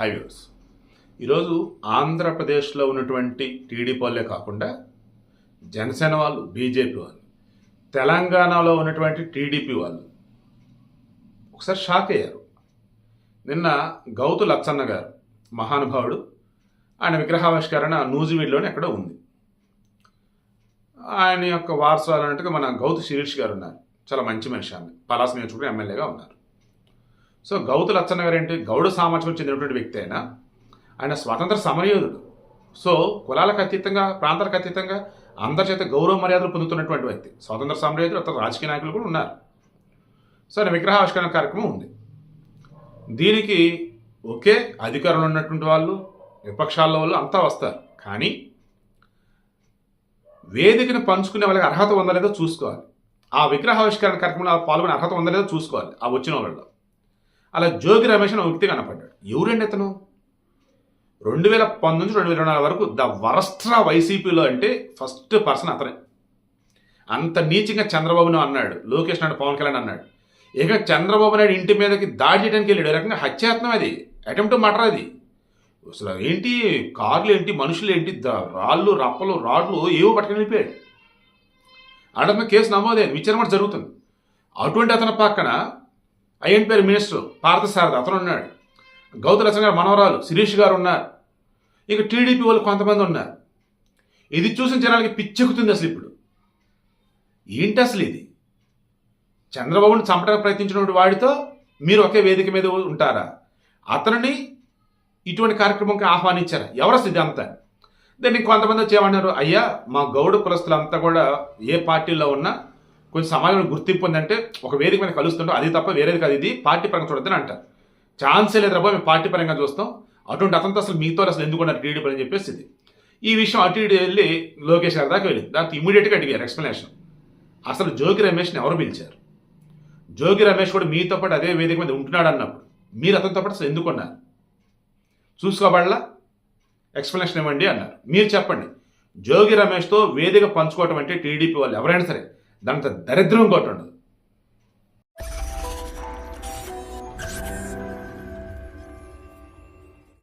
Highways ఈరోజు ఆంధ్రప్రదేశ్లో ఉన్నటువంటి టీడీపీ వాళ్ళే కాకుండా జనసేన వాళ్ళు, బీజేపీ వాళ్ళు, తెలంగాణలో ఉన్నటువంటి టీడీపీ వాళ్ళు ఒకసారి షాక్ అయ్యారు. నిన్న గౌతు లచ్చన్న గారు మహానుభావుడు, ఆయన విగ్రహావిష్కరణ నూజివీడులోనే ఎక్కడో ఉంది. ఆయన యొక్క వారసులు అన్నట్టుగా మన గౌతు శిరీష్ గారు ఉన్నారు. చాలా మంచి మనిషి, ఆమె పలాస నియోజకవర్గం ఎమ్మెల్యేగా ఉన్నారు. సో గౌతు లచ్చన్న గారు ఏంటి, గౌడ సామాజికం చెందినటువంటి వ్యక్తి అయినా ఆయన స్వాతంత్ర సమరయోధుడు. సో కులాలకు అతీతంగా, ప్రాంతాలకు అతీతంగా అందరి చేత గౌరవ మర్యాదలు పొందుతున్నటువంటి వ్యక్తి, స్వాతంత్ర సమరయోధుడు. అతను రాజకీయ నాయకులు కూడా ఉన్నారు. సో ఆయన విగ్రహావిష్కరణ కార్యక్రమం ఉంది. దీనికి ఒకే అధికారంలో ఉన్నటువంటి వాళ్ళు, విపక్షాల వాళ్ళు అంతా వస్తారు. కానీ వేదికను పంచుకునే వాళ్ళకి అర్హత ఉందా లేదో చూసుకోవాలి. ఆ విగ్రహావిష్కరణ కార్యక్రమంలో పాల్గొనే అర్హత ఉందా లేదో చూసుకోవాలి ఆ వచ్చిన వాళ్ళలో. అలా జోగి రమేష్ అనే వ్యక్తి కనపడ్డాడు. ఎవరండి అతను? 2019 నుంచి 2024 వరకు ద వరస్ట్రా వైసీపీలో అంటే ఫస్ట్ పర్సన్ అతనే. అంత నీచంగా చంద్రబాబును అన్నాడు, లోకేష్ నాయుడు, పవన్ కళ్యాణ్ అన్నాడు. ఇక చంద్రబాబు నాయుడు ఇంటి మీదకి దాడి చేయడానికి వెళ్ళాడు. రకంగా హత్యాయత్నం, అది అటెంప్ట్ మర్డర్. అది అసలు ఏంటి, కార్లు ఏంటి, మనుషులు ఏంటి, రాళ్ళు, రప్పలు, రాడ్లు ఏవో పట్టుకుని వెళ్ళిపోయాడు. అడగ కేసు నమోదైంది, విచారణ కూడా జరుగుతుంది. అటువంటి అతని పక్కన ఐఎన్ పేరు మినిస్టర్ పార్థసారథి అతను ఉన్నాడు. గౌతు లచ్చన్న గారు మనవరాలు శిరీష్ గారు ఉన్నారు. ఇక టీడీపీ వాళ్ళు కొంతమంది ఉన్నారు. ఇది చూసిన జనాలకి పిచ్చెక్కుతుంది. అసలు ఇప్పుడు ఏంటి అసలు ఇది? చంద్రబాబుని చంపడానికి ప్రయత్నించినటువంటి వాడితో మీరు ఒకే వేదిక మీద ఉంటారా? అతనిని ఇటువంటి కార్యక్రమంకి ఆహ్వానించారా? ఎవరు అసలు ఇది అంతా? దాన్ని కొంతమంది వచ్చి ఏమన్నారు, అయ్యా మా గౌడ కులస్తులంతా కూడా ఏ పార్టీలో ఉన్నా కొంచెం సమాజంలో గుర్తింపు ఉందంటే ఒక వేదిక మీద కలుస్తుంటాం, అది తప్ప వేరేది కాదు, ఇది పార్టీ పరంగా చూడద్దని అంటారు. ఛాన్సే లేదు రాబోయే, మేము పార్టీ పరంగా చూస్తాం. అటువంటి అతనితో అసలు మీతో అసలు ఎందుకు ఉన్నారు టీడీపీ అని చెప్పేసి ఇది. ఈ విషయం అటు ఇటు వెళ్ళి లోకేష్ గారి దాకా వెళ్ళింది. దాంతో ఇమీడియట్గా అడిగారు ఎక్స్ప్లెనేషన్. అసలు జోగి రమేష్ని ఎవరు పిలిచారు? జోగి రమేష్ కూడా మీతో పాటు అదే వేదిక మీద ఉంటున్నాడు అన్నప్పుడు మీరు అతనితో పాటు అసలు ఎందుకున్నారు? చూసుకోబడలా, ఎక్స్ప్లెనేషన్ ఇవ్వండి అన్నారు. మీరు చెప్పండి, జోగి రమేష్తో వేదిక పంచుకోవటం అంటే టీడీపీ వాళ్ళు ఎవరైనా సరే దాంతో దరిద్రం కొట్టండి.